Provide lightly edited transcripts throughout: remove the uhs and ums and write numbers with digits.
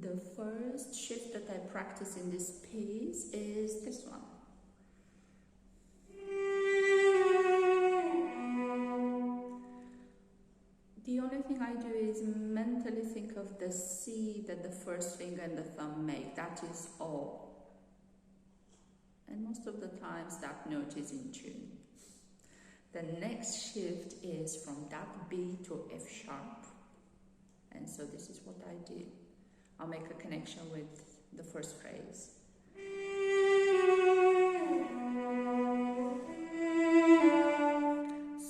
the first shift that I practice in this piece is this one. The only thing I do is mentally think of the C that the first finger and the thumb make. That is all. And most of the times that note is in tune. The next shift is from that B to F sharp. And so this is what I do. I'll make a connection with the first phrase.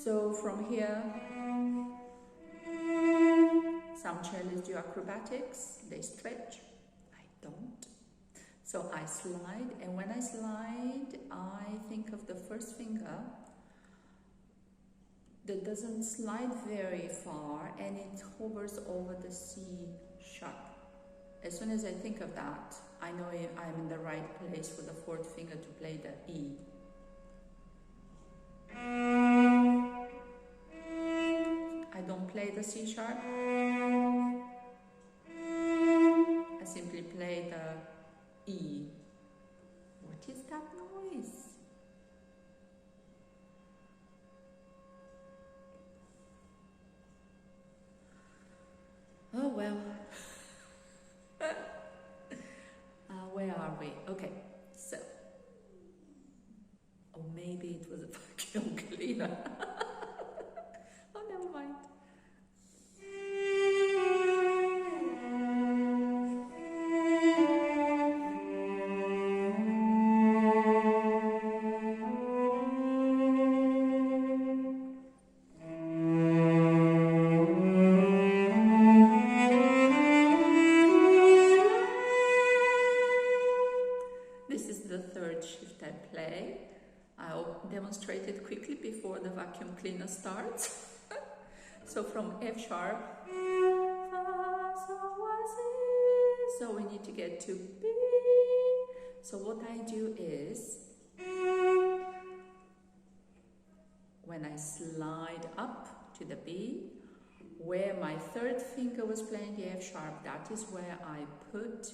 So from here, some cellists do acrobatics, they stretch, I don't. So I slide, and when I slide, I think of the first finger that doesn't slide very far, and it hovers over the C sharp. As soon as I think of that, I know I'm in the right place for the fourth finger to play the E. I don't play the C sharp. I simply play the E. What is that noise? Oh well. Where are we? Okay, so. Or maybe it was a vacuum cleaner. Oh, never mind. Demonstrate it quickly before the vacuum cleaner starts. So from F sharp, so we need to get to B. So what I do is, when I slide up to the B, where my third finger was playing the F sharp, that is where I put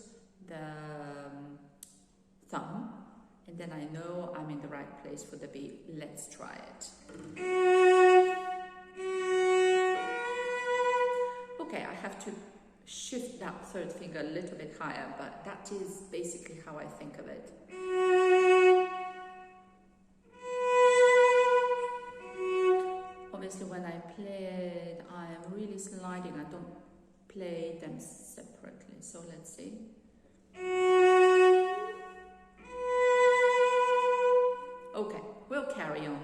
the thumb. And then I know I'm in the right place for the B. Let's try it. Okay, I have to shift that third finger a little bit higher, but that is basically how I think of it. Obviously, when I play it, I am really sliding. I don't play them separately. So let's see. Okay, we'll carry on.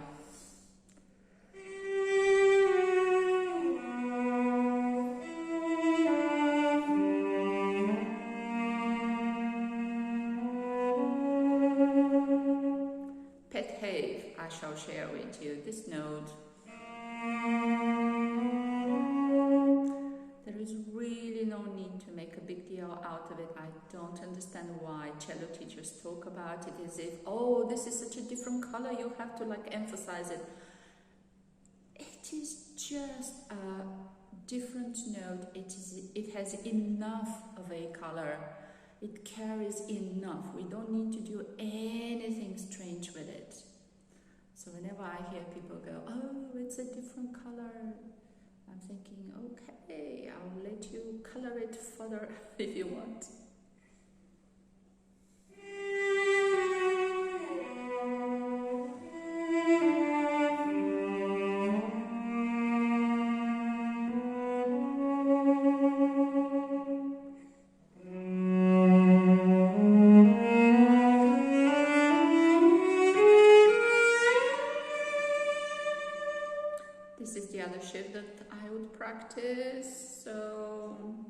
Pet Have, I shall share with you this note. There is really no need to make a big deal out of it. I don't understand why cello teachers talk about it as if, oh, this is such a different color, you have to like emphasize it. It is just a different note. It has enough of a color. It carries enough. We don't need to do anything strange with it. So whenever I hear people go, oh, it's a different color, I'm thinking, okay, I'll let you color it further if you want. This is the other shift that I would practice, so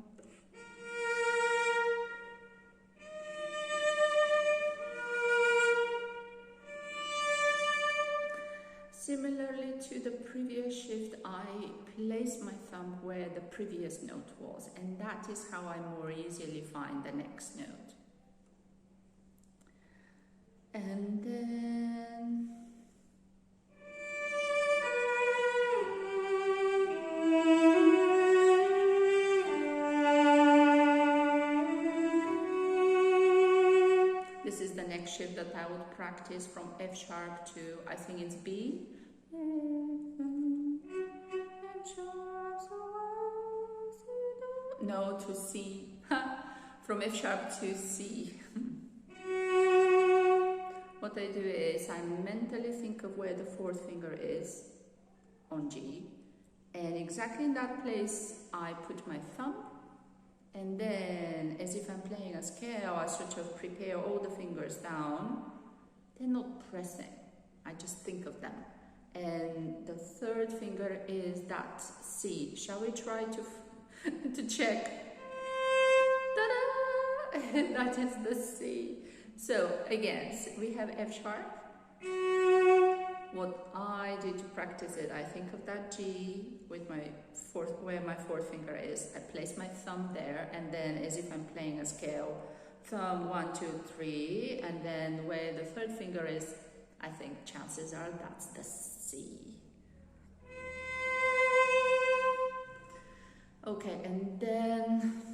similarly to the previous shift, I place my thumb where the previous note was, and that is how I more easily find the next note. And then This is the next shift that I would practice from F sharp to, I think it's B. F sharp, no, to C. From F sharp to C. What I do is I mentally think of where the fourth finger is on G, and exactly in that place I put my thumb, and then as if I'm playing a scale, I sort of prepare all the fingers down. They're not pressing, I just think of them. And the third finger is that C. Shall we try to check? Ta-da! That is the C. So again, we have F sharp. What I do to practice it, I think of that G with my fourth, where my fourth finger is. I place my thumb there, and then as if I'm playing a scale, thumb 1, 2, 3, and then where the third finger is, I think chances are that's the C. Okay, and then